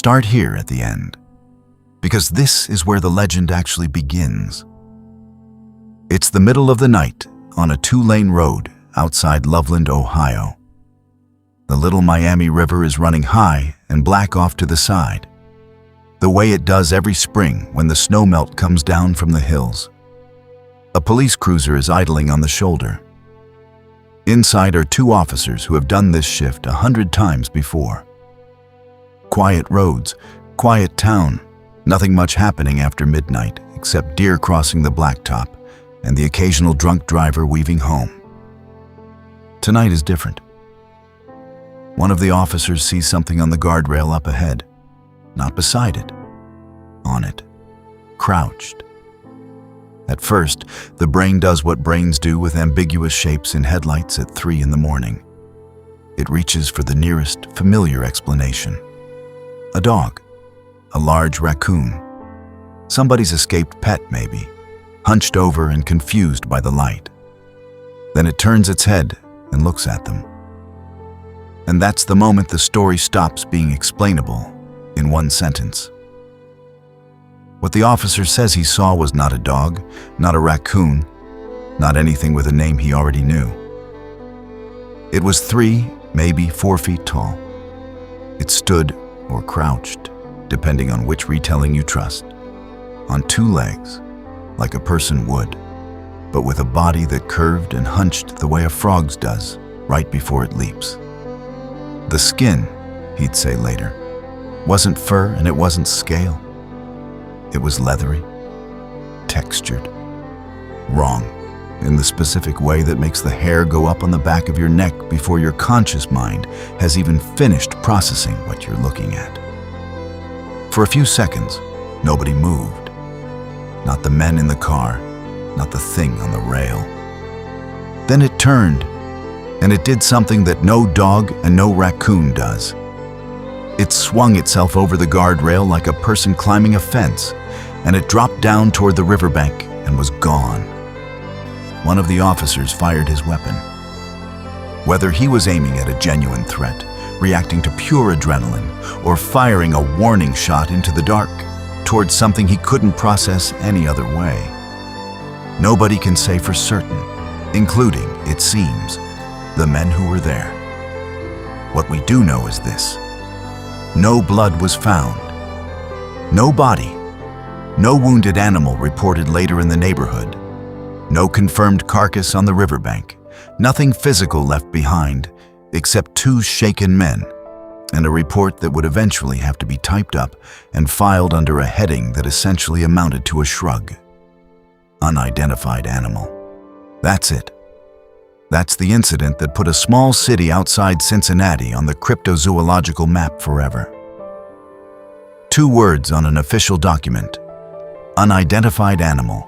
start here at the end, because this is where the legend actually begins. It's the middle of the night on a 2-lane road outside Loveland, Ohio. The Little Miami River is running high and black off to the side, the way it does every spring when the snowmelt comes down from the hills. A police cruiser is idling on the shoulder. Inside are 2 officers who have done this shift 100 times before. Quiet roads, quiet town, nothing much happening after midnight except deer crossing the blacktop and the occasional drunk driver weaving home. Tonight is different. One of the officers sees something on the guardrail up ahead, not beside it, on it, crouched. At first, the brain does what brains do with ambiguous shapes in headlights at 3 in the morning. It reaches for the nearest familiar explanation. A dog, a large raccoon, somebody's escaped pet maybe, hunched over and confused by the light. Then it turns its head and looks at them. And that's the moment the story stops being explainable in one sentence. What the officer says he saw was not a dog, not a raccoon, not anything with a name he already knew. It was 3, maybe 4 feet tall. It stood or crouched, depending on which retelling you trust, on 2 legs, like a person would, but with a body that curved and hunched the way a frog's does right before it leaps. The skin, he'd say later, wasn't fur and it wasn't scale. It was leathery, textured, wrong, in the specific way that makes the hair go up on the back of your neck before your conscious mind has even finished processing what you're looking at. For a few seconds, nobody moved. Not the men in the car, not the thing on the rail. Then it turned, and it did something that no dog and no raccoon does. It swung itself over the guardrail like a person climbing a fence, and it dropped down toward the riverbank and was gone. One of the officers fired his weapon. Whether he was aiming at a genuine threat, reacting to pure adrenaline, or firing a warning shot into the dark towards something he couldn't process any other way, nobody can say for certain, including, it seems, the men who were there. What we do know is this: no blood was found, no body, no wounded animal reported later in the neighborhood, no confirmed carcass on the riverbank, nothing physical left behind except 2 shaken men, and a report that would eventually have to be typed up and filed under a heading that essentially amounted to a shrug. Unidentified animal. That's it. That's the incident that put a small city outside Cincinnati on the cryptozoological map forever. 2 words on an official document: unidentified animal.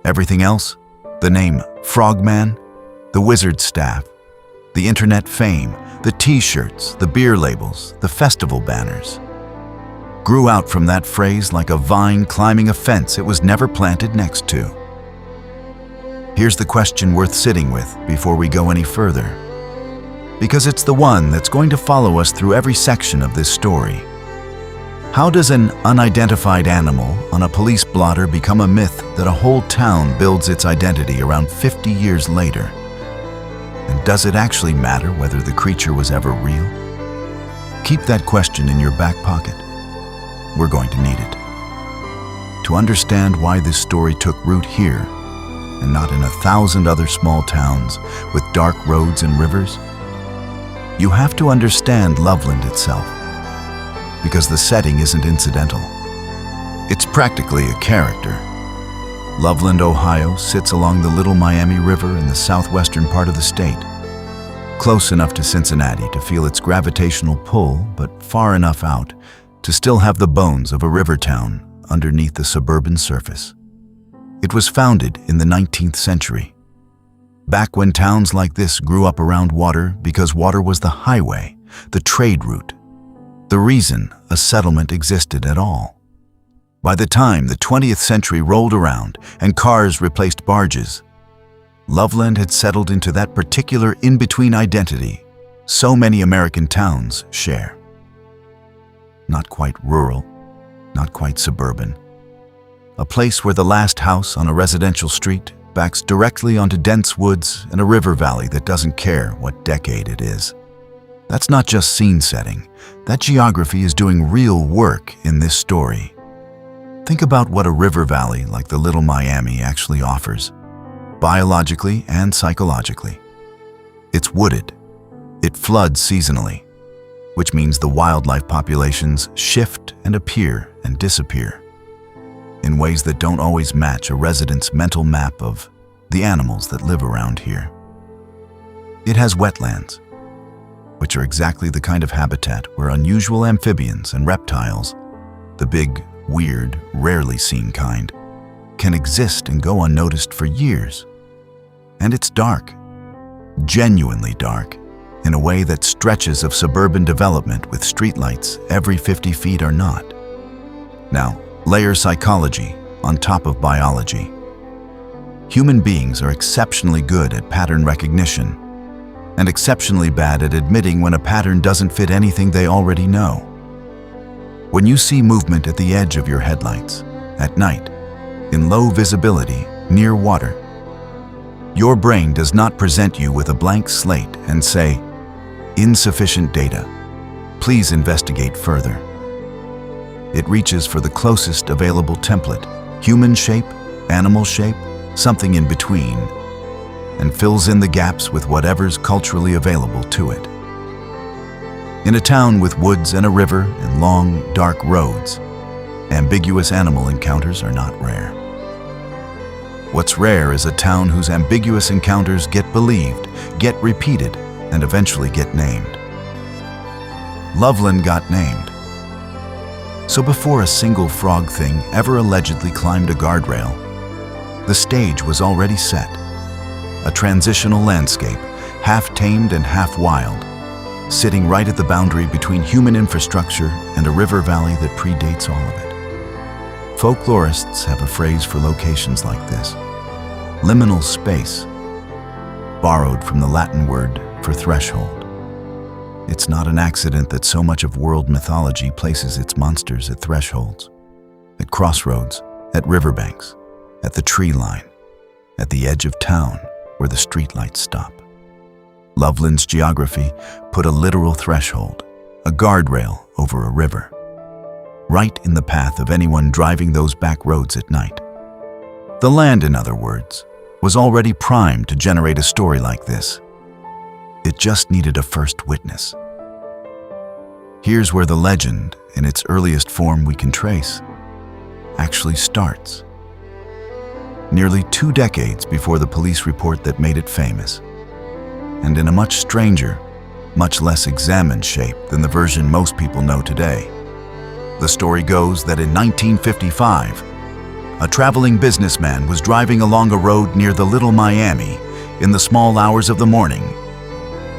Everything else, the name Frogman, the wizard staff, the internet fame, the t-shirts, the beer labels, the festival banners, grew out from that phrase like a vine climbing a fence it was never planted next to. Here's the question worth sitting with before we go any further, because it's the one that's going to follow us through every section of this story. How does an unidentified animal on a police blotter become a myth that a whole town builds its identity around 50 years later? And does it actually matter whether the creature was ever real? Keep that question in your back pocket. We're going to need it. To understand why this story took root here, and not in 1,000 other small towns with dark roads and rivers, you have to understand Loveland itself, because the setting isn't incidental. It's practically a character. Loveland, Ohio sits along the Little Miami River in the southwestern part of the state, close enough to Cincinnati to feel its gravitational pull, but far enough out to still have the bones of a river town underneath the suburban surface. It was founded in the 19th century, back when towns like this grew up around water because water was the highway, the trade route, the reason a settlement existed at all. By the time the 20th century rolled around and cars replaced barges, Loveland had settled into that particular in-between identity so many American towns share. not quite rural, not quite suburban. A place where the last house on a residential street backs directly onto dense woods and a river valley that doesn't care what decade it is. That's not just scene setting. That geography is doing real work in this story. Think about what a river valley like the Little Miami actually offers, biologically and psychologically. It's wooded. It floods seasonally, which means the wildlife populations shift and appear and disappear in ways that don't always match a resident's mental map of the animals that live around here. It has wetlands, which are exactly the kind of habitat where unusual amphibians and reptiles, the big, weird, rarely seen kind, can exist and go unnoticed for years. And it's dark, genuinely dark, in a way that stretches of suburban development with streetlights every 50 feet are not. Now, layer psychology on top of biology. Human beings are exceptionally good at pattern recognition and exceptionally bad at admitting when a pattern doesn't fit anything they already know. When you see movement at the edge of your headlights, at night, in low visibility, near water, your brain does not present you with a blank slate and say, "Insufficient data. Please investigate further." It reaches for the closest available template, human shape, animal shape, something in between, and fills in the gaps with whatever's culturally available to it. In a town with woods and a river and long, dark roads, ambiguous animal encounters are not rare. What's rare is a town whose ambiguous encounters get believed, get repeated, and eventually get named. Loveland got named. So before a single frog thing ever allegedly climbed a guardrail, the stage was already set. A transitional landscape, half tamed and half wild, sitting right at the boundary between human infrastructure and a river valley that predates all of it. Folklorists have a phrase for locations like this: liminal space, borrowed from the Latin word for threshold. It's not an accident that so much of world mythology places its monsters at thresholds, at crossroads, at riverbanks, at the tree line, at the edge of town where the streetlights stop. Loveland's geography put a literal threshold, a guardrail over a river, right in the path of anyone driving those back roads at night. The land, in other words, was already primed to generate a story like this. It just needed a first witness. Here's where the legend, in its earliest form we can trace, actually starts. Nearly 2 decades before the police report that made it famous, and in a much stranger, much less examined shape than the version most people know today. The story goes that in 1955, a traveling businessman was driving along a road near the Little Miami in the small hours of the morning.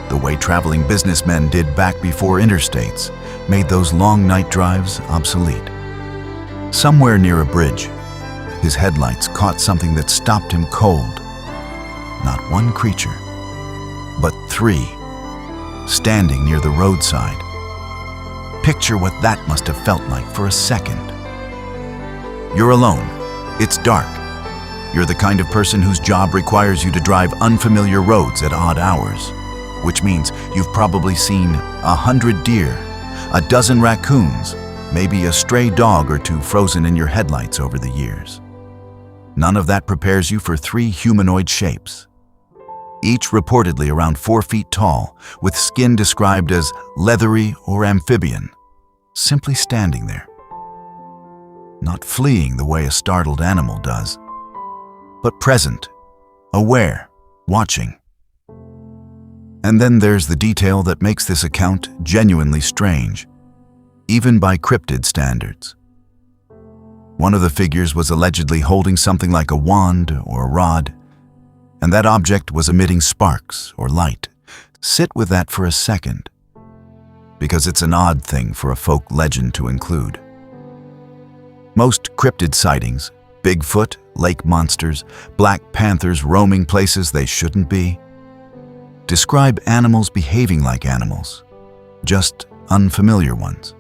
The way traveling businessmen did back before interstates made those long night drives obsolete. Somewhere near a bridge, his headlights caught something that stopped him cold. Not one creature, but 3, standing near the roadside. Picture what that must have felt like for a second. You're alone. It's dark. You're the kind of person whose job requires you to drive unfamiliar roads at odd hours, which means you've probably seen 100 deer, a dozen raccoons, maybe a stray dog or 2 frozen in your headlights over the years. None of that prepares you for 3 humanoid shapes, each reportedly around 4 feet tall, with skin described as leathery or amphibian, simply standing there. Not fleeing the way a startled animal does, but present, aware, watching. And then there's the detail that makes this account genuinely strange, even by cryptid standards. One of the figures was allegedly holding something like a wand or a rod, and that object was emitting sparks or light. Sit with that for a second, because it's an odd thing for a folk legend to include. Most cryptid sightings, Bigfoot, lake monsters, black panthers roaming places they shouldn't be, describe animals behaving like animals, just unfamiliar ones.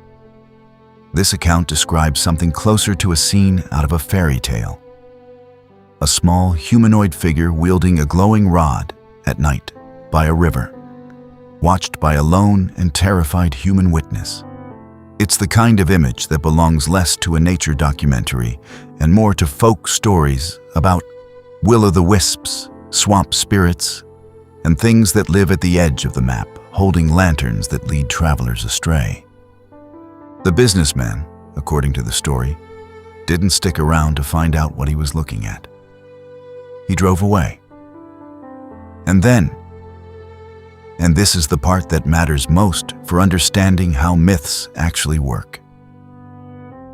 This account describes something closer to a scene out of a fairy tale. A small humanoid figure wielding a glowing rod at night by a river, watched by a lone and terrified human witness. It's the kind of image that belongs less to a nature documentary and more to folk stories about will-o'-the-wisps, swamp spirits, and things that live at the edge of the map, holding lanterns that lead travelers astray. The businessman, according to the story, didn't stick around to find out what he was looking at. He drove away. And this is the part that matters most for understanding how myths actually work.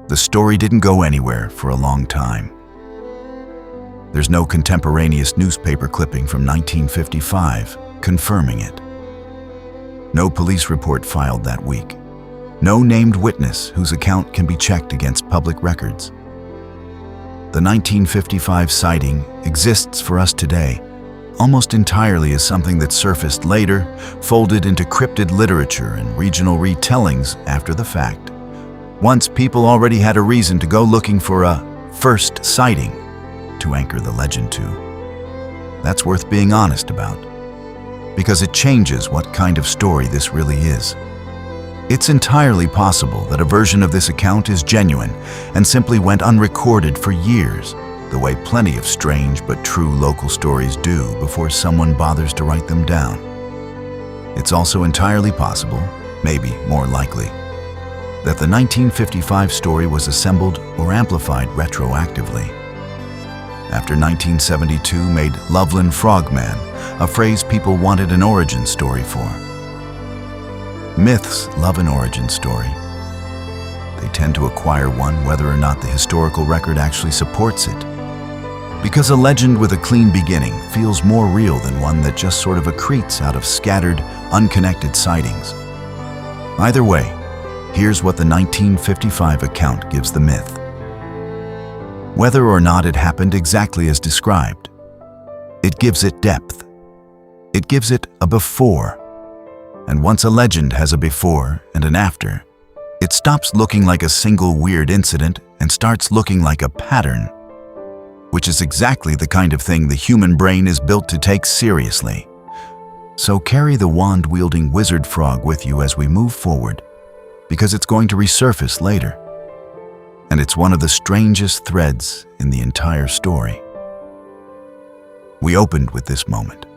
The story didn't go anywhere for a long time. There's no contemporaneous newspaper clipping from 1955 confirming it. No police report filed that week. No named witness whose account can be checked against public records. The 1955 sighting exists for us today almost entirely as something that surfaced later, folded into cryptid literature and regional retellings after the fact. Once people already had a reason to go looking for a first sighting to anchor the legend to. That's worth being honest about, because it changes what kind of story this really is. It's entirely possible that a version of this account is genuine and simply went unrecorded for years, the way plenty of strange but true local stories do before someone bothers to write them down. It's also entirely possible, maybe more likely, that the 1955 story was assembled or amplified retroactively. After 1972 made Loveland Frogman, a phrase people wanted an origin story for. Myths love an origin story. They tend to acquire one whether or not the historical record actually supports it. Because a legend with a clean beginning feels more real than one that just sort of accretes out of scattered, unconnected sightings. Either way, here's what the 1955 account gives the myth. Whether or not it happened exactly as described, it gives it depth. It gives it a before. And once a legend has a before and an after, it stops looking like a single weird incident and starts looking like a pattern, which is exactly the kind of thing the human brain is built to take seriously. So carry the wand-wielding wizard frog with you as we move forward, because it's going to resurface later. And it's one of the strangest threads in the entire story. We opened with this moment.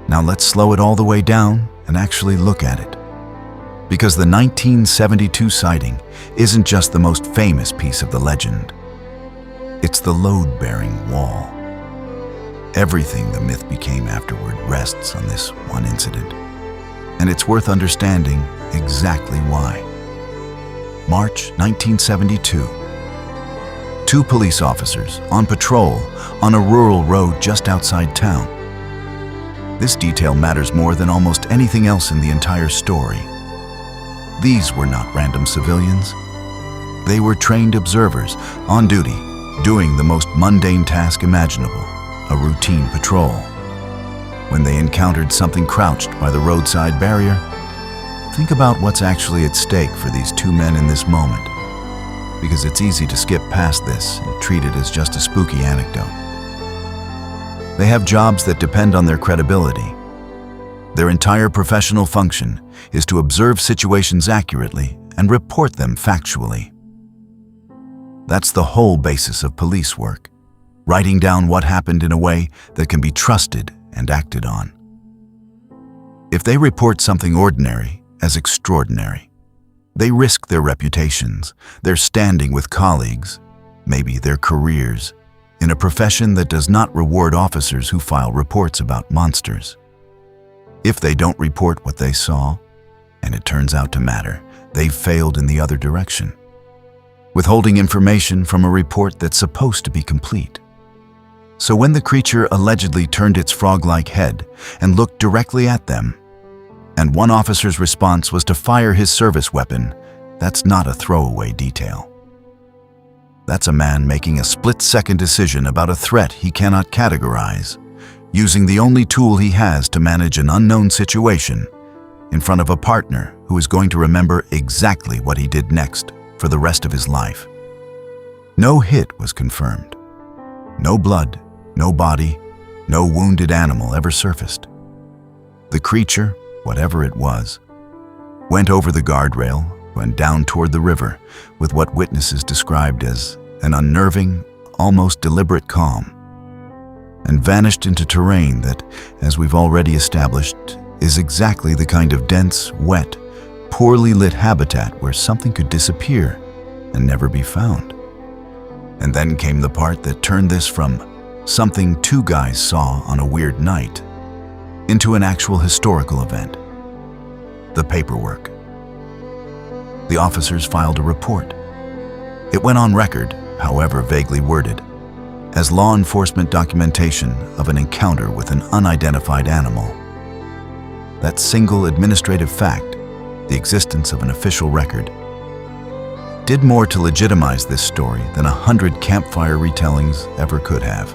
Now let's slow it all the way down and actually look at it. Because the 1972 sighting isn't just the most famous piece of the legend. It's the load-bearing wall. Everything the myth became afterward rests on this one incident. And it's worth understanding exactly why. March 1972. 2 police officers on patrol on a rural road just outside town. This detail matters more than almost anything else in the entire story. These were not random civilians. They were trained observers on duty, doing the most mundane task imaginable, a routine patrol. When they encountered something crouched by the roadside barrier, think about what's actually at stake for these 2 men in this moment, because it's easy to skip past this and treat it as just a spooky anecdote. They have jobs that depend on their credibility. Their entire professional function is to observe situations accurately and report them factually. That's the whole basis of police work, writing down what happened in a way that can be trusted and acted on. If they report something ordinary as extraordinary, they risk their reputations, their standing with colleagues, maybe their careers, in a profession that does not reward officers who file reports about monsters. If they don't report what they saw, and it turns out to matter, they've failed in the other direction, withholding information from a report that's supposed to be complete. So when the creature allegedly turned its frog-like head and looked directly at them, and one officer's response was to fire his service weapon, that's not a throwaway detail. That's a man making a split-second decision about a threat he cannot categorize, using the only tool he has to manage an unknown situation, in front of a partner who is going to remember exactly what he did next for the rest of his life. No hit was confirmed. No blood, no body, no wounded animal ever surfaced. The creature, whatever it was, went over the guardrail, went down toward the river with what witnesses described as an unnerving, almost deliberate calm, and vanished into terrain that, as we've already established, is exactly the kind of dense, wet, poorly lit habitat where something could disappear and never be found. And then came the part that turned this from something two guys saw on a weird night into an actual historical event. The paperwork. The officers filed a report. It went on record, however vaguely worded, as law enforcement documentation of an encounter with an unidentified animal. That single administrative fact, the existence of an official record, did more to legitimize this story than 100 campfire retellings ever could have.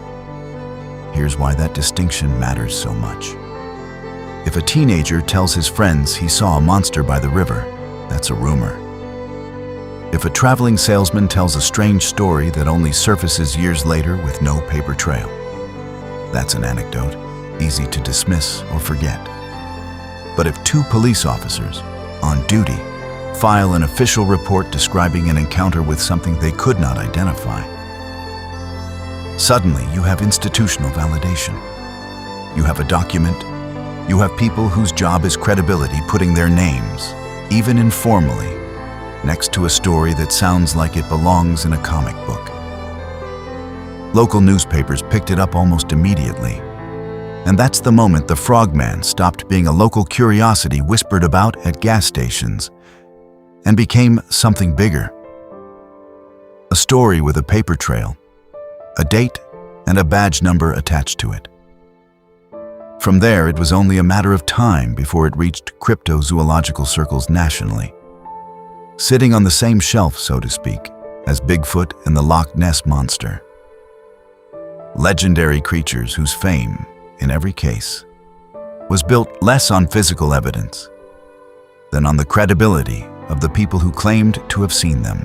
Here's why that distinction matters so much. If a teenager tells his friends he saw a monster by the river, that's a rumor. If a traveling salesman tells a strange story that only surfaces years later with no paper trail, that's an anecdote, easy to dismiss or forget. But if two police officers, on duty, file an official report describing an encounter with something they could not identify, suddenly you have institutional validation. You have a document. You have people whose job is credibility putting their names, even informally, next to a story that sounds like it belongs in a comic book. Local newspapers picked it up almost immediately. And that's the moment the Frogman stopped being a local curiosity whispered about at gas stations and became something bigger. A story with a paper trail, a date, and a badge number attached to it. From there, it was only a matter of time before it reached cryptozoological circles nationally, sitting on the same shelf, so to speak, as Bigfoot and the Loch Ness Monster. Legendary creatures whose fame, in every case, was built less on physical evidence than on the credibility of the people who claimed to have seen them.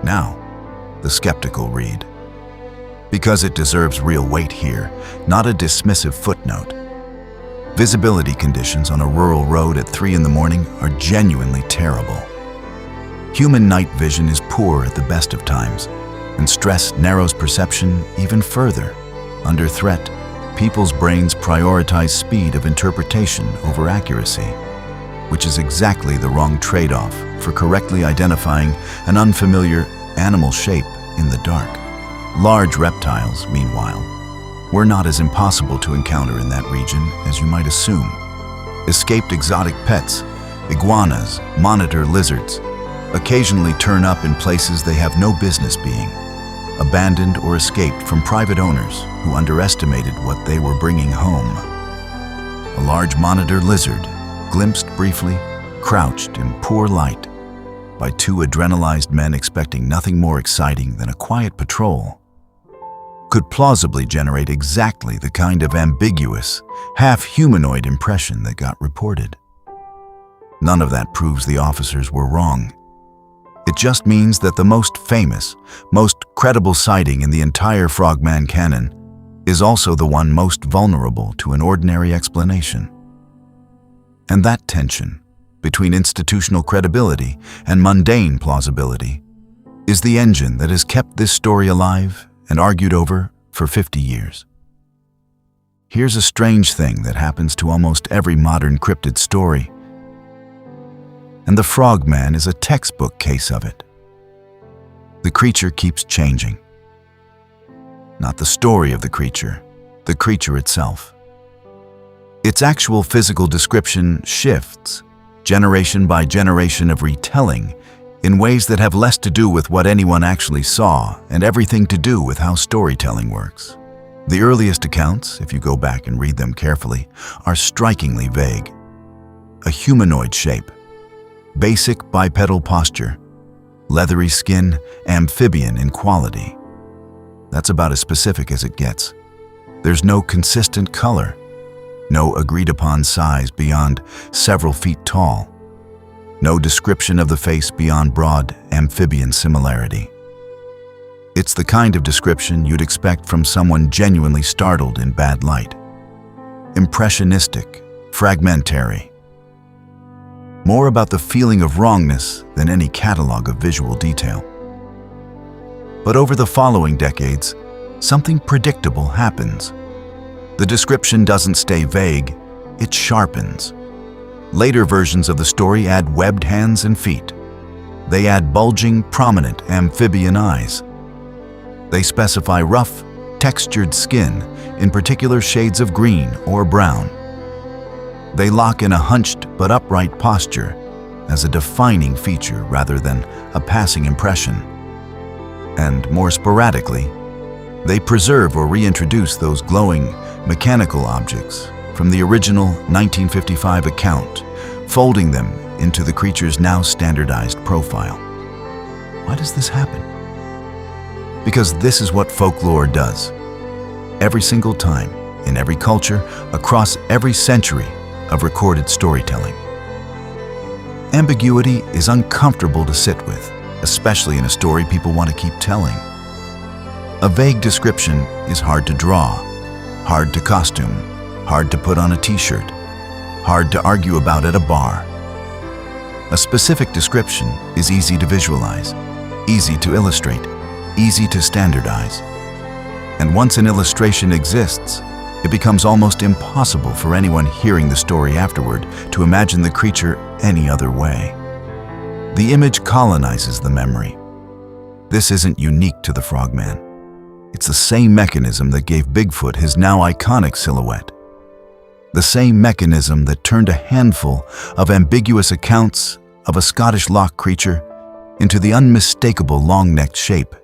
Now, the skeptical read. Because it deserves real weight here, not a dismissive footnote. Visibility conditions on a rural road at 3 in the morning are genuinely terrible. Human night vision is poor at the best of times, and stress narrows perception even further. Under threat, people's brains prioritize speed of interpretation over accuracy, which is exactly the wrong trade-off for correctly identifying an unfamiliar animal shape in the dark. Large reptiles, meanwhile, were not as impossible to encounter in that region as you might assume. Escaped exotic pets, iguanas, monitor lizards, occasionally turn up in places they have no business being, abandoned or escaped from private owners who underestimated what they were bringing home. A large monitor lizard, glimpsed briefly, crouched in poor light by two adrenalized men expecting nothing more exciting than a quiet patrol, could plausibly generate exactly the kind of ambiguous, half-humanoid impression that got reported. None of that proves the officers were wrong. It just means that the most famous, most credible sighting in the entire Frogman canon is also the one most vulnerable to an ordinary explanation. And that tension between institutional credibility and mundane plausibility is the engine that has kept this story alive and argued over for 50 years. Here's a strange thing that happens to almost every modern cryptid story, and the Frogman is a textbook case of it. The creature keeps changing. Not the story of the creature itself. Its actual physical description shifts, generation by generation of retelling, in ways that have less to do with what anyone actually saw and everything to do with how storytelling works. The earliest accounts, if you go back and read them carefully, are strikingly vague. A humanoid shape, basic bipedal posture, leathery skin, amphibian in quality. That's about as specific as it gets. There's no consistent color, No agreed-upon size beyond several feet tall. No description of the face beyond broad amphibian similarity. It's the kind of description you'd expect from someone genuinely startled in bad light. Impressionistic, fragmentary. More about the feeling of wrongness than any catalog of visual detail. But over the following decades, something predictable happens. The description doesn't stay vague, it sharpens. Later versions of the story add webbed hands and feet. They add bulging, prominent amphibian eyes. They specify rough, textured skin in particular shades of green or brown. They lock in a hunched but upright posture as a defining feature rather than a passing impression. And more sporadically, they preserve or reintroduce those glowing, mechanical objects from the original 1955 account, folding them into the creature's now standardized profile. Why does this happen? Because this is what folklore does. Every single time, in every culture, across every century of recorded storytelling. Ambiguity is uncomfortable to sit with, especially in a story people want to keep telling. A vague description is hard to draw, hard to costume, hard to put on a t-shirt, hard to argue about at a bar. A specific description is easy to visualize, easy to illustrate, easy to standardize. And once an illustration exists, it becomes almost impossible for anyone hearing the story afterward to imagine the creature any other way. The image colonizes the memory. This isn't unique to the Frogman. It's the same mechanism that gave Bigfoot his now iconic silhouette. The same mechanism that turned a handful of ambiguous accounts of a Scottish loch creature into the unmistakable long-necked shape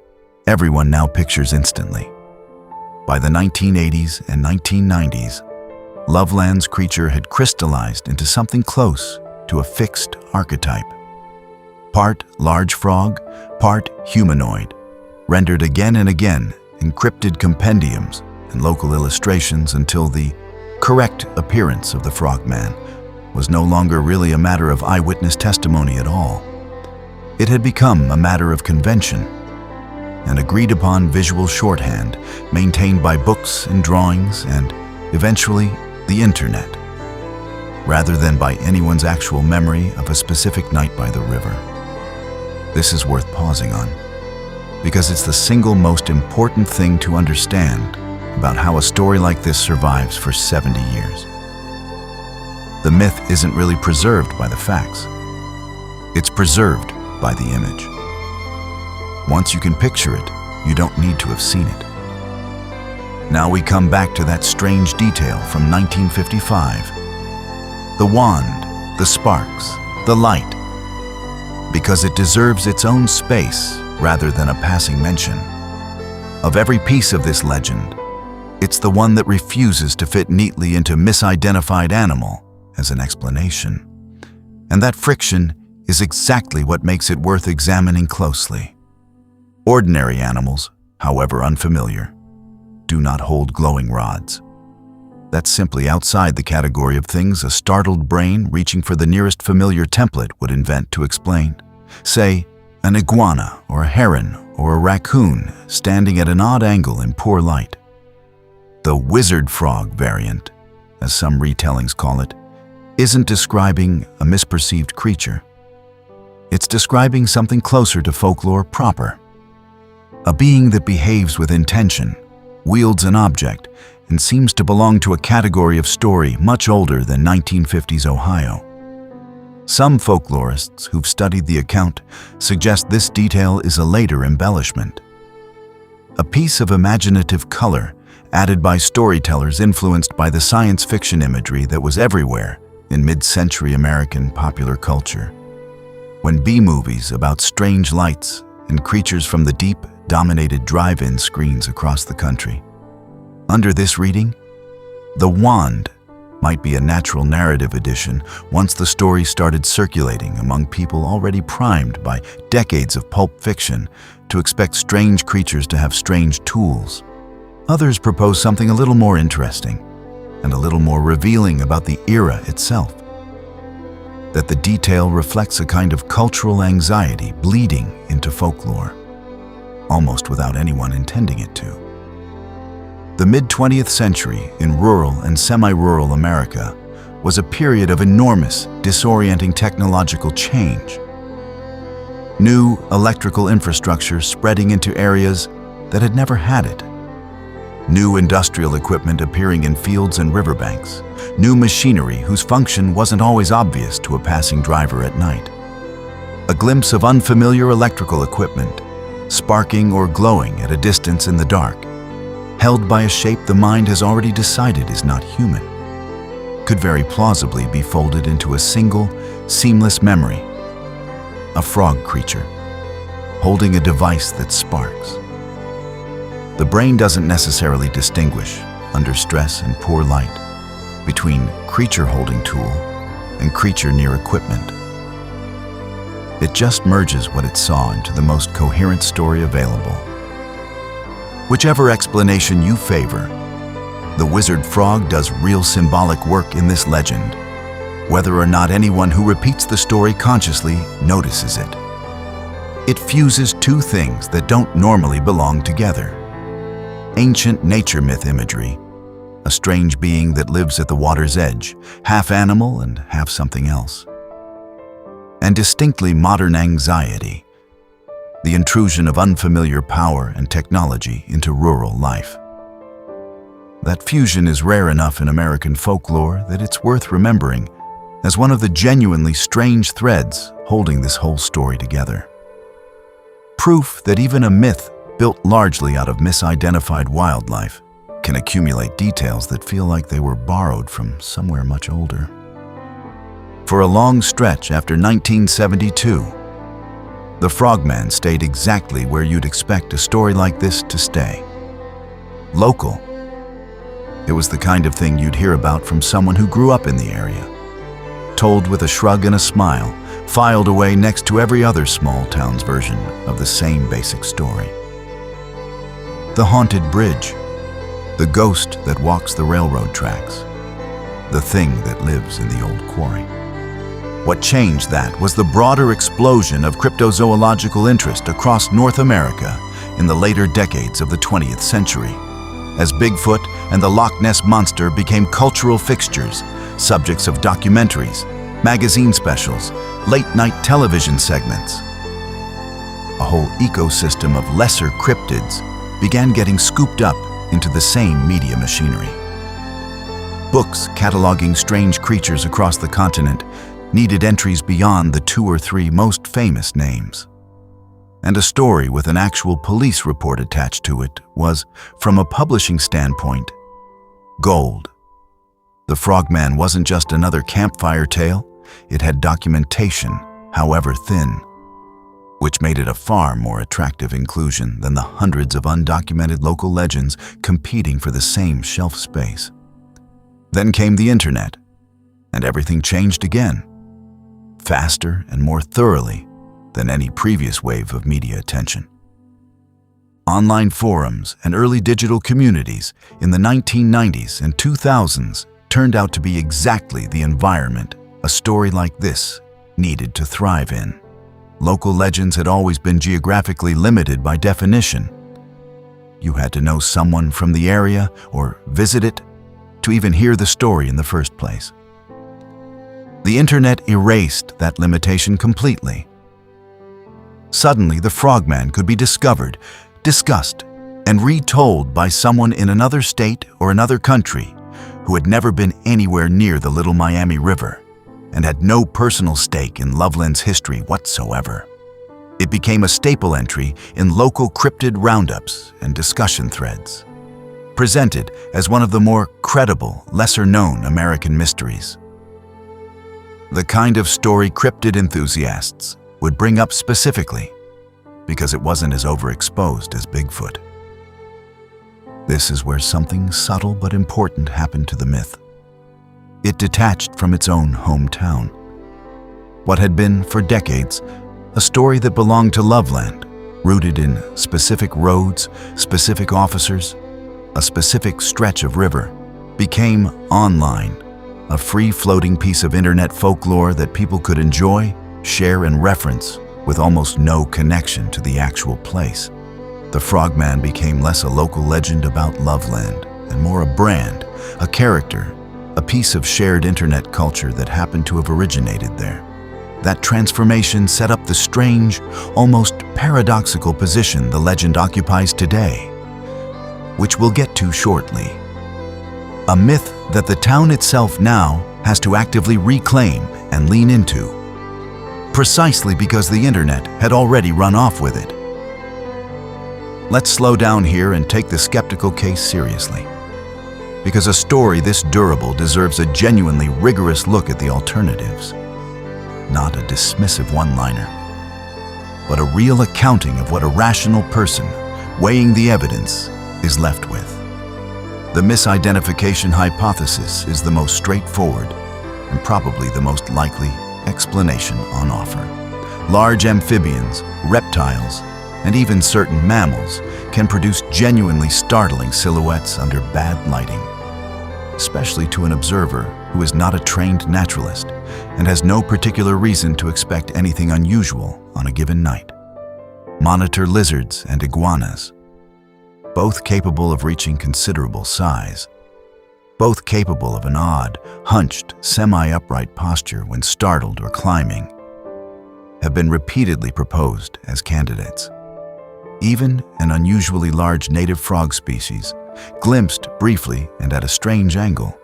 everyone now pictures instantly. By the 1980s and 1990s, Loveland's creature had crystallized into something close to a fixed archetype. Part large frog, part humanoid, rendered again and again in cryptid compendiums and local illustrations until the correct appearance of the Frogman was no longer really a matter of eyewitness testimony at all. It had become a matter of convention, an agreed-upon visual shorthand maintained by books and drawings and, eventually, the internet, rather than by anyone's actual memory of a specific night by the river. This is worth pausing on, because it's the single most important thing to understand about how a story like this survives for 70 years. The myth isn't really preserved by the facts. It's preserved by the image. Once you can picture it, you don't need to have seen it. Now we come back to that strange detail from 1955. The wand, the sparks, the light. Because it deserves its own space rather than a passing mention. Of every piece of this legend, it's the one that refuses to fit neatly into misidentified animal as an explanation. And that friction is exactly what makes it worth examining closely. Ordinary animals, however unfamiliar, do not hold glowing rods. That's simply outside the category of things a startled brain reaching for the nearest familiar template would invent to explain. Say, an iguana or a heron or a raccoon standing at an odd angle in poor light. The wizard frog variant, as some retellings call it, isn't describing a misperceived creature. It's describing something closer to folklore proper. A being that behaves with intention, wields an object, and seems to belong to a category of story much older than 1950s Ohio. Some folklorists who've studied the account suggest this detail is a later embellishment. A piece of imaginative color added by storytellers influenced by the science fiction imagery that was everywhere in mid-century American popular culture. When B-movies about strange lights and creatures from the deep dominated drive-in screens across the country. Under this reading, the wand might be a natural narrative addition once the story started circulating among people already primed by decades of pulp fiction to expect strange creatures to have strange tools. Others propose something a little more interesting. and a little more revealing about the era itself. That the detail reflects a kind of cultural anxiety bleeding into folklore, almost without anyone intending it to. The mid-20th century in rural and semi-rural America was a period of enormous, disorienting technological change. New electrical infrastructure spreading into areas that had never had it. New industrial equipment appearing in fields and riverbanks. New machinery whose function wasn't always obvious to a passing driver at night. A glimpse of unfamiliar electrical equipment, sparking or glowing at a distance in the dark, held by a shape the mind has already decided is not human, could very plausibly be folded into a single, seamless memory. A frog creature, holding a device that sparks. The brain doesn't necessarily distinguish, under stress and poor light, between creature-holding tool and creature near equipment. It just merges what it saw into the most coherent story available. Whichever explanation you favor, the wizard frog does real symbolic work in this legend, whether or not anyone who repeats the story consciously notices it. It fuses two things that don't normally belong together. Ancient nature myth imagery, a strange being that lives at the water's edge, half animal and half something else. And distinctly modern anxiety, the intrusion of unfamiliar power and technology into rural life. That fusion is rare enough in American folklore that it's worth remembering as one of the genuinely strange threads holding this whole story together. Proof that even a myth built largely out of misidentified wildlife can accumulate details that feel like they were borrowed from somewhere much older. For a long stretch after 1972, the Frogman stayed exactly where you'd expect a story like this to stay. Local. It was the kind of thing you'd hear about from someone who grew up in the area, told with a shrug and a smile, filed away next to every other small town's version of the same basic story. The haunted bridge, the ghost that walks the railroad tracks, the thing that lives in the old quarry. What changed that was the broader explosion of cryptozoological interest across North America in the later decades of the 20th century, as Bigfoot and the Loch Ness Monster became cultural fixtures, subjects of documentaries, magazine specials, late-night television segments. A whole ecosystem of lesser cryptids began getting scooped up into the same media machinery. Books cataloging strange creatures across the continent needed entries beyond the 2 or 3 most famous names. And a story with an actual police report attached to it was, from a publishing standpoint, gold. The Frogman wasn't just another campfire tale, it had documentation, however thin, which made it a far more attractive inclusion than the hundreds of undocumented local legends competing for the same shelf space. Then came the internet, and everything changed again, faster and more thoroughly than any previous wave of media attention. Online forums and early digital communities in the 1990s and 2000s turned out to be exactly the environment a story like this needed to thrive in. Local legends had always been geographically limited by definition. You had to know someone from the area or visit it to even hear the story in the first place. The internet erased that limitation completely. Suddenly, the Frogman could be discovered, discussed, and retold by someone in another state or another country who had never been anywhere near the Little Miami River and had no personal stake in Loveland's history whatsoever. It became a staple entry in local cryptid roundups and discussion threads, presented as one of the more credible, lesser-known American mysteries. The kind of story cryptid enthusiasts would bring up specifically because it wasn't as overexposed as Bigfoot. This is where something subtle but important happened to the myth. It detached from its own hometown. What had been, for decades, a story that belonged to Loveland, rooted in specific roads, specific officers, a specific stretch of river, became online, a free-floating piece of internet folklore that people could enjoy, share, and reference with almost no connection to the actual place. The Frogman became less a local legend about Loveland and more a brand, a character, a piece of shared internet culture that happened to have originated there. That transformation set up the strange, almost paradoxical position the legend occupies today, which we'll get to shortly. A myth that the town itself now has to actively reclaim and lean into, precisely because the internet had already run off with it. Let's slow down here and take the skeptical case seriously, because a story this durable deserves a genuinely rigorous look at the alternatives. Not a dismissive one-liner, but a real accounting of what a rational person, weighing the evidence, is left with. The misidentification hypothesis is the most straightforward and probably the most likely explanation on offer. Large amphibians, reptiles, and even certain mammals can produce genuinely startling silhouettes under bad lighting, especially to an observer who is not a trained naturalist and has no particular reason to expect anything unusual on a given night. Monitor lizards and iguanas, both capable of reaching considerable size, both capable of an odd, hunched, semi-upright posture when startled or climbing, have been repeatedly proposed as candidates. Even an unusually large native frog species, glimpsed briefly and at a strange angle,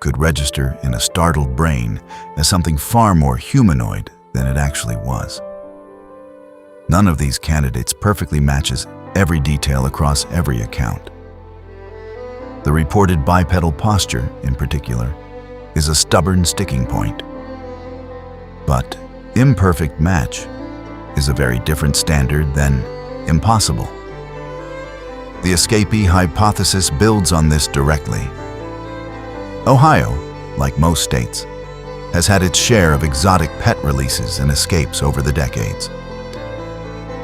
could register in a startled brain as something far more humanoid than it actually was. None of these candidates perfectly matches every detail across every account. The reported bipedal posture, in particular, is a stubborn sticking point. But imperfect match is a very different standard than impossible. The escapee hypothesis builds on this directly. Ohio, like most states, has had its share of exotic pet releases and escapes over the decades.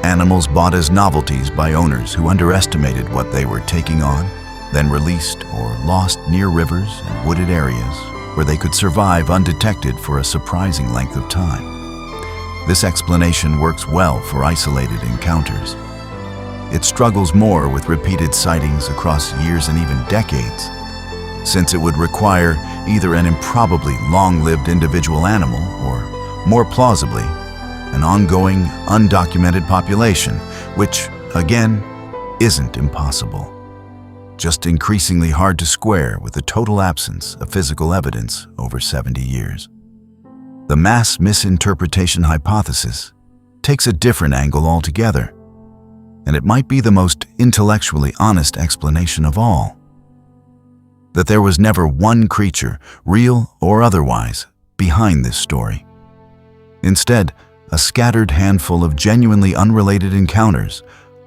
Animals bought as novelties by owners who underestimated what they were taking on, then released or lost near rivers and wooded areas where they could survive undetected for a surprising length of time. This explanation works well for isolated encounters. It struggles more with repeated sightings across years and even decades, since it would require either an improbably long-lived individual animal or, more plausibly, an ongoing, undocumented population, which, again, isn't impossible. Just increasingly hard to square with the total absence of physical evidence over 70 years. The mass misinterpretation hypothesis takes a different angle altogether, and it might be the most intellectually honest explanation of all. That there was never one creature, real or otherwise, behind this story. Instead, a scattered handful of genuinely unrelated encounters,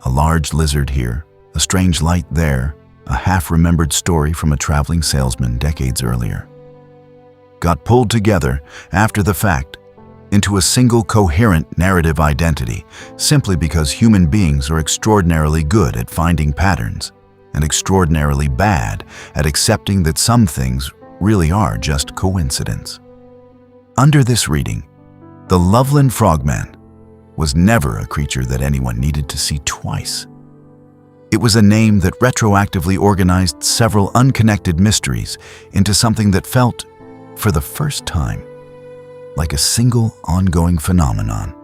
a large lizard here, a strange light there, a half-remembered story from a traveling salesman decades earlier, got pulled together after the fact into a single coherent narrative identity simply because human beings are extraordinarily good at finding patterns and extraordinarily bad at accepting that some things really are just coincidence. Under this reading, the Loveland Frogman was never a creature that anyone needed to see twice. It was a name that retroactively organized several unconnected mysteries into something that felt, for the first time, like a single ongoing phenomenon.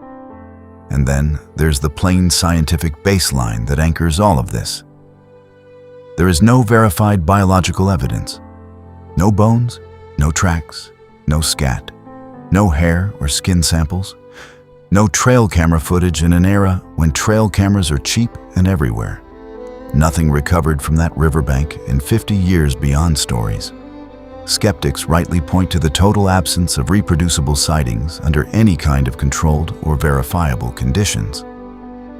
And then there's the plain scientific baseline that anchors all of this. There is no verified biological evidence. No bones, no tracks, no scat, no hair or skin samples, no trail camera footage in an era when trail cameras are cheap and everywhere. Nothing recovered from that riverbank in 50 years beyond stories. Skeptics rightly point to the total absence of reproducible sightings under any kind of controlled or verifiable conditions,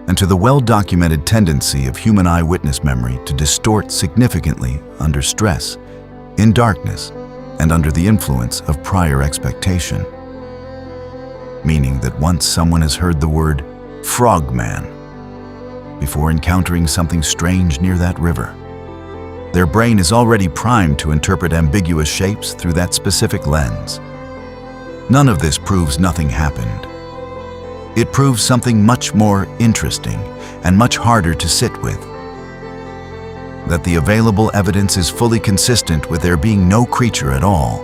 and to the well-documented tendency of human eyewitness memory to distort significantly under stress, in darkness, and under the influence of prior expectation. Meaning that once someone has heard the word frogman before encountering something strange near that river, their brain is already primed to interpret ambiguous shapes through that specific lens. None of this proves nothing happened. It proves something much more interesting and much harder to sit with. That the available evidence is fully consistent with there being no creature at all,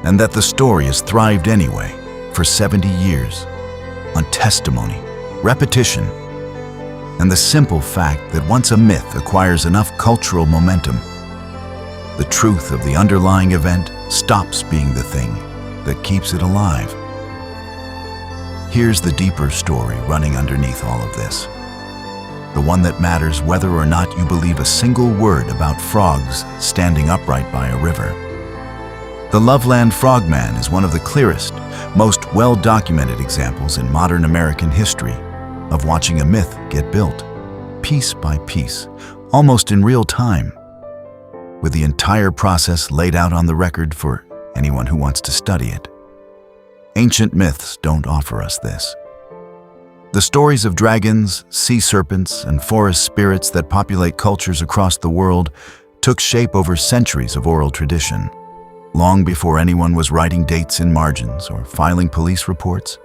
and that the story has thrived anyway for 70 years on testimony, repetition, and the simple fact that once a myth acquires enough cultural momentum, the truth of the underlying event stops being the thing that keeps it alive. Here's the deeper story running underneath all of this. The one that matters whether or not you believe a single word about frogs standing upright by a river. The Loveland Frogman is one of the clearest, most well-documented examples in modern American history of watching a myth get built, piece by piece, almost in real time, with the entire process laid out on the record for anyone who wants to study it. Ancient myths don't offer us this. The stories of dragons, sea serpents, and forest spirits that populate cultures across the world took shape over centuries of oral tradition, long before anyone was writing dates in margins or filing police reports,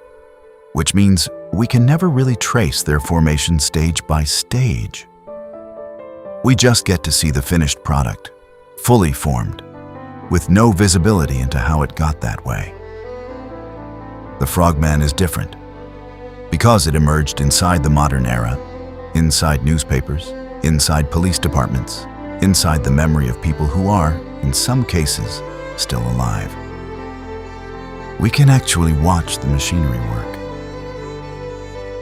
which means we can never really trace their formation stage by stage. We just get to see the finished product, fully formed, with no visibility into how it got that way. The Frogman is different, because it emerged inside the modern era, inside newspapers, inside police departments, inside the memory of people who are, in some cases, still alive. We can actually watch the machinery work.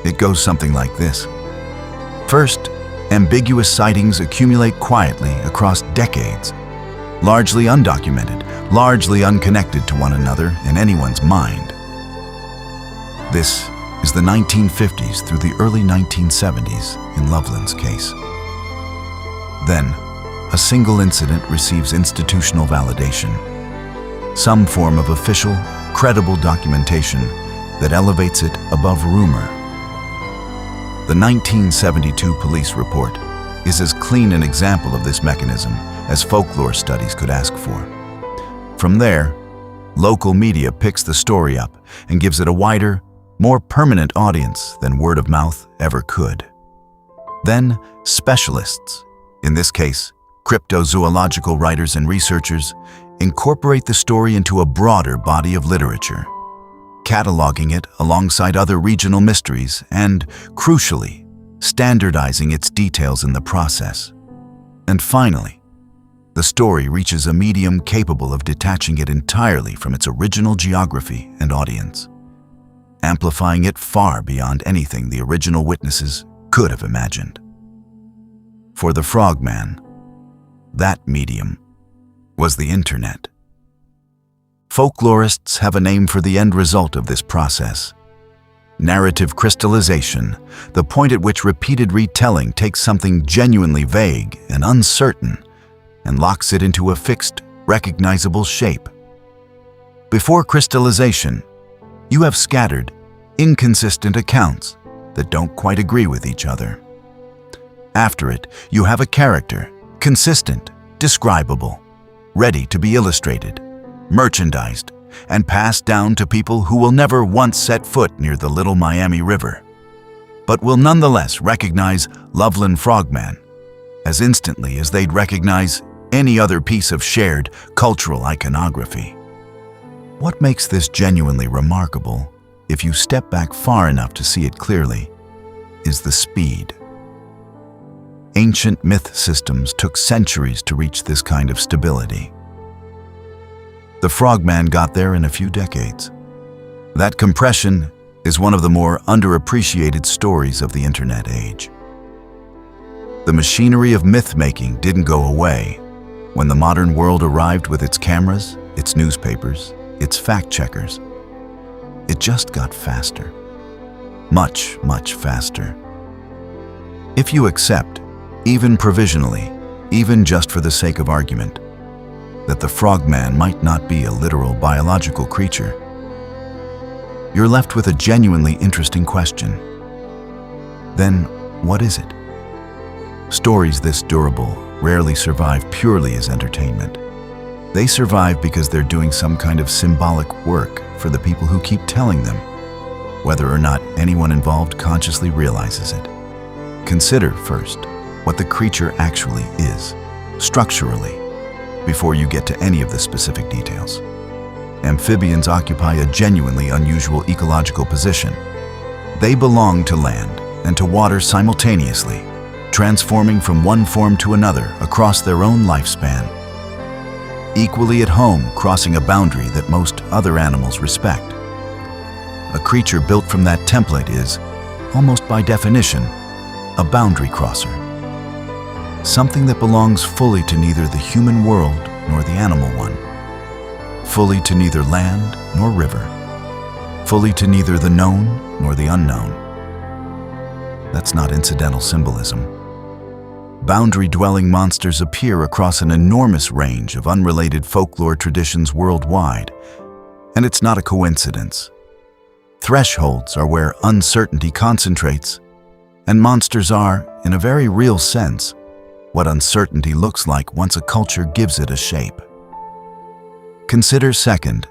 It goes something like this. First, ambiguous sightings accumulate quietly across decades, largely undocumented, largely unconnected to one another in anyone's mind. This is the 1950s through the early 1970s in Loveland's case. Then, a single incident receives institutional validation, some form of official, credible documentation that elevates it above rumor. The 1972 police report is as clean an example of this mechanism as folklore studies could ask for. From there, local media picks the story up and gives it a wider, more permanent audience than word of mouth ever could. Then, specialists, in this case, cryptozoological writers and researchers, incorporate the story into a broader body of literature, cataloging it alongside other regional mysteries and, crucially, standardizing its details in the process. And finally, the story reaches a medium capable of detaching it entirely from its original geography and audience, amplifying it far beyond anything the original witnesses could have imagined. For the Frogman, that medium was the internet. Folklorists have a name for the end result of this process: narrative crystallization, the point at which repeated retelling takes something genuinely vague and uncertain and locks it into a fixed, recognizable shape. Before crystallization, you have scattered, inconsistent accounts that don't quite agree with each other. After it, you have a character, consistent, describable, ready to be illustrated, merchandised, and passed down to people who will never once set foot near the Little Miami River, but will nonetheless recognize Loveland Frogman as instantly as they'd recognize any other piece of shared cultural iconography. What makes this genuinely remarkable, if you step back far enough to see it clearly, is the speed. Ancient myth systems took centuries to reach this kind of stability. The Frogman got there in a few decades. That compression is one of the more underappreciated stories of the internet age. The machinery of myth-making didn't go away when the modern world arrived with its cameras, its newspapers, its fact-checkers. It just got faster. Much, much faster. If you accept, even provisionally, even just for the sake of argument, that the Frogman might not be a literal biological creature, you're left with a genuinely interesting question. Then, what is it? Stories this durable rarely survive purely as entertainment. They survive because they're doing some kind of symbolic work for the people who keep telling them, whether or not anyone involved consciously realizes it. Consider first what the creature actually is, structurally, before you get to any of the specific details. Amphibians occupy a genuinely unusual ecological position. They belong to land and to water simultaneously, transforming from one form to another across their own lifespan. Equally at home, crossing a boundary that most other animals respect. A creature built from that template is, almost by definition, a boundary crosser. Something that belongs fully to neither the human world nor the animal one. Fully to neither land nor river. Fully to neither the known nor the unknown. That's not incidental symbolism. Boundary-dwelling monsters appear across an enormous range of unrelated folklore traditions worldwide, and it's not a coincidence. Thresholds are where uncertainty concentrates, and monsters are, in a very real sense, what uncertainty looks like once a culture gives it a shape. Consider, second,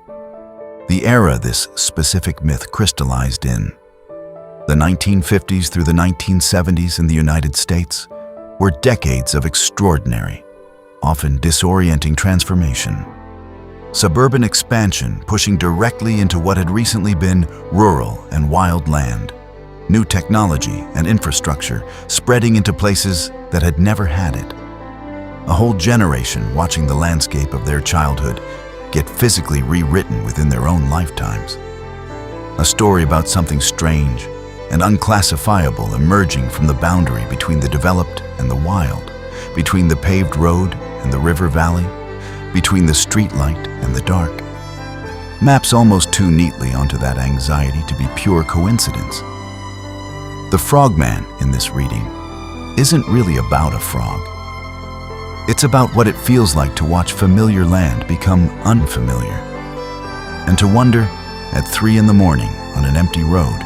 the era this specific myth crystallized in. The 1950s through the 1970s in the United States were decades of extraordinary, often disorienting transformation. Suburban expansion pushing directly into what had recently been rural and wild land. New technology and infrastructure spreading into places that had never had it. A whole generation watching the landscape of their childhood get physically rewritten within their own lifetimes. A story about something strange and unclassifiable emerging from the boundary between the developed and the wild, between the paved road and the river valley, between the street light and the dark. Maps almost too neatly onto that anxiety to be pure coincidence. The Frogman in this reading isn't really about a frog. It's about what it feels like to watch familiar land become unfamiliar, and to wonder at 3 in the morning on an empty road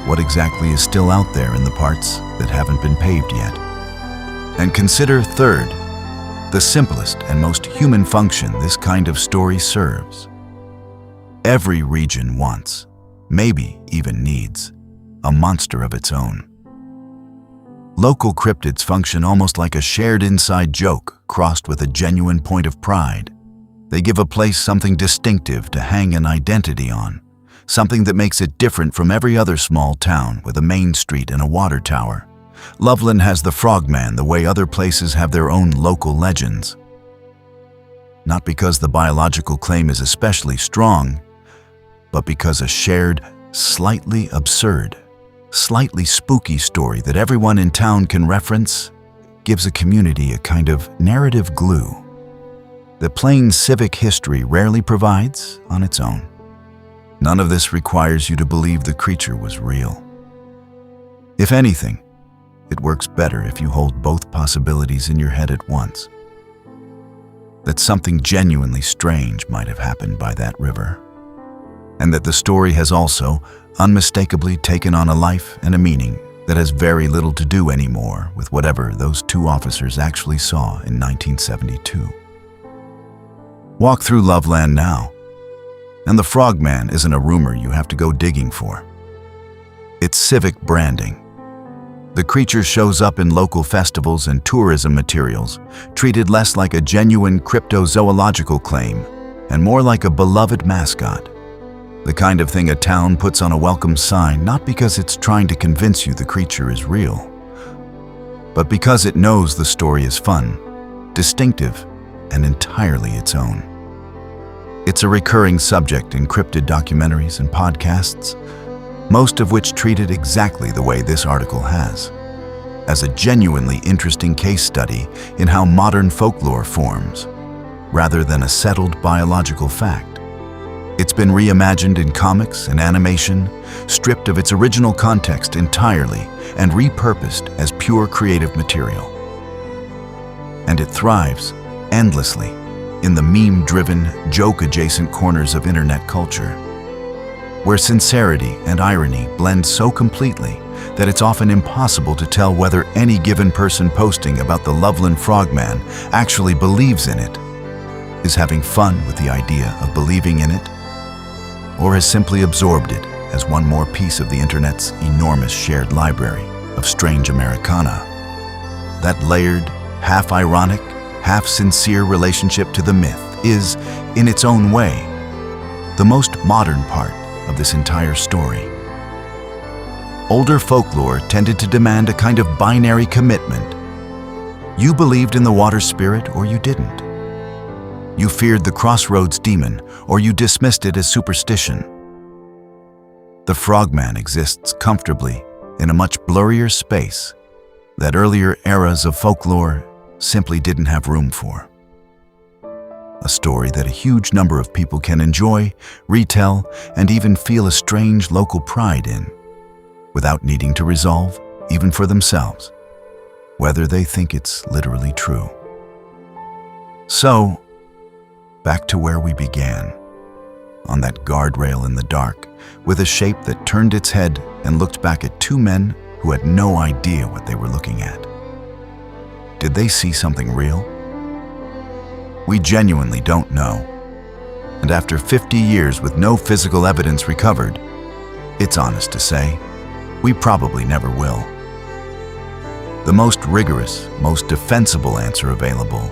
what exactly is still out there in the parts that haven't been paved yet. And consider, third, the simplest and most human function this kind of story serves. Every region wants, maybe even needs, a monster of its own. Local cryptids function almost like a shared inside joke crossed with a genuine point of pride. They give a place something distinctive to hang an identity on, something that makes it different from every other small town with a main street and a water tower. Loveland has the Frogman the way other places have their own local legends. Not because the biological claim is especially strong, but because a shared, slightly absurd, slightly spooky story that everyone in town can reference gives a community a kind of narrative glue that plain civic history rarely provides on its own. None of this requires you to believe the creature was real. If anything, it works better if you hold both possibilities in your head at once. That something genuinely strange might have happened by that river, and that the story has also unmistakably taken on a life and a meaning that has very little to do anymore with whatever those 2 officers actually saw in 1972. Walk through Loveland now, and the Frogman isn't a rumor you have to go digging for. It's civic branding. The creature shows up in local festivals and tourism materials, treated less like a genuine cryptozoological claim and more like a beloved mascot. The kind of thing a town puts on a welcome sign not because it's trying to convince you the creature is real, but because it knows the story is fun, distinctive, and entirely its own. It's a recurring subject in cryptid documentaries and podcasts, most of which treat it exactly the way this article has, as a genuinely interesting case study in how modern folklore forms, rather than a settled biological fact. It's been reimagined in comics and animation, stripped of its original context entirely, and repurposed as pure creative material. And it thrives endlessly in the meme-driven, joke-adjacent corners of internet culture, where sincerity and irony blend so completely that it's often impossible to tell whether any given person posting about the Loveland Frogman actually believes in it, is having fun with the idea of believing in it, or has simply absorbed it as one more piece of the internet's enormous shared library of strange Americana. That layered, half-ironic, half-sincere relationship to the myth is, in its own way, the most modern part of this entire story. Older folklore tended to demand a kind of binary commitment. You believed in the water spirit or you didn't. You feared the crossroads demon or you dismissed it as superstition. The Frogman exists comfortably in a much blurrier space that earlier eras of folklore simply didn't have room for. A story that a huge number of people can enjoy, retell, and even feel a strange local pride in, without needing to resolve, even for themselves, whether they think it's literally true. So, back to where we began, on that guardrail in the dark, with a shape that turned its head and looked back at two men who had no idea what they were looking at. Did they see something real? We genuinely don't know. And after 50 years with no physical evidence recovered, it's honest to say, we probably never will. The most rigorous, most defensible answer available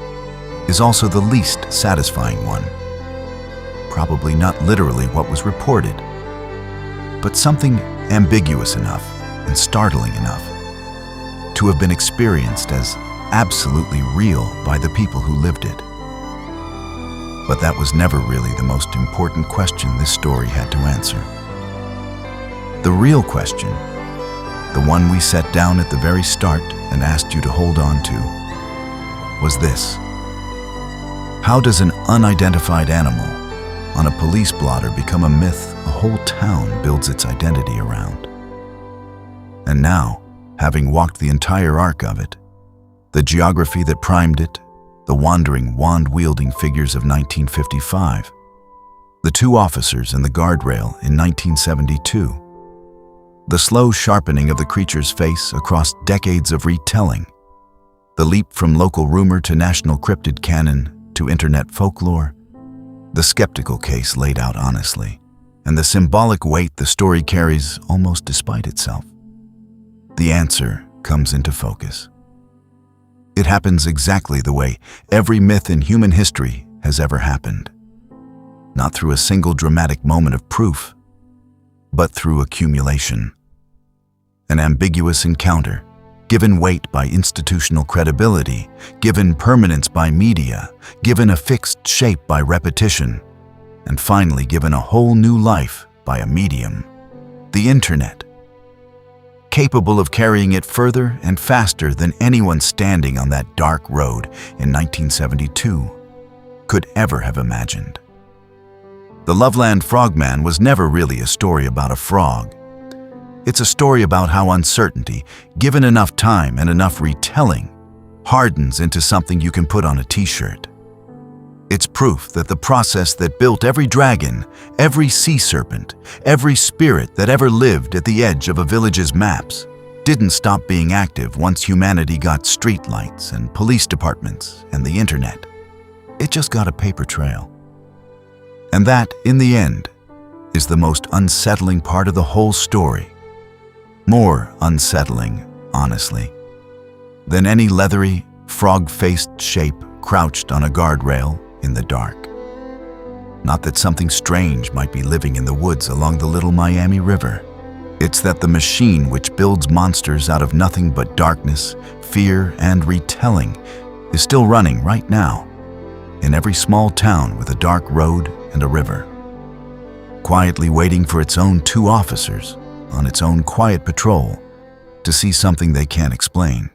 is also the least satisfying one. Probably not literally what was reported, but something ambiguous enough and startling enough to have been experienced as absolutely real by the people who lived it. But that was never really the most important question this story had to answer. The real question, the one we set down at the very start and asked you to hold on to, was this: how does an unidentified animal on a police blotter become a myth a whole town builds its identity around? And now, having walked the entire arc of it, the geography that primed it, the wandering, wand-wielding figures of 1955, the two officers in the guardrail in 1972, the slow sharpening of the creature's face across decades of retelling, the leap from local rumor to national cryptid canon to internet folklore, the skeptical case laid out honestly, and the symbolic weight the story carries almost despite itself. The answer comes into focus. It happens exactly the way every myth in human history has ever happened. Not through a single dramatic moment of proof, but through accumulation. An ambiguous encounter, given weight by institutional credibility, given permanence by media, given a fixed shape by repetition, and finally given a whole new life by a medium, the internet, capable of carrying it further and faster than anyone standing on that dark road in 1972 could ever have imagined. The Loveland Frogman was never really a story about a frog. It's a story about how uncertainty, given enough time and enough retelling, hardens into something you can put on a t-shirt. It's proof that the process that built every dragon, every sea serpent, every spirit that ever lived at the edge of a village's maps didn't stop being active once humanity got streetlights and police departments and the internet. It just got a paper trail. And that, in the end, is the most unsettling part of the whole story. More unsettling, honestly, than any leathery, frog-faced shape crouched on a guardrail in the dark. Not that something strange might be living in the woods along the Little Miami River. It's that the machine which builds monsters out of nothing but darkness, fear, and retelling is still running right now in every small town with a dark road and a river, quietly waiting for its own two officers on its own quiet patrol to see something they can't explain.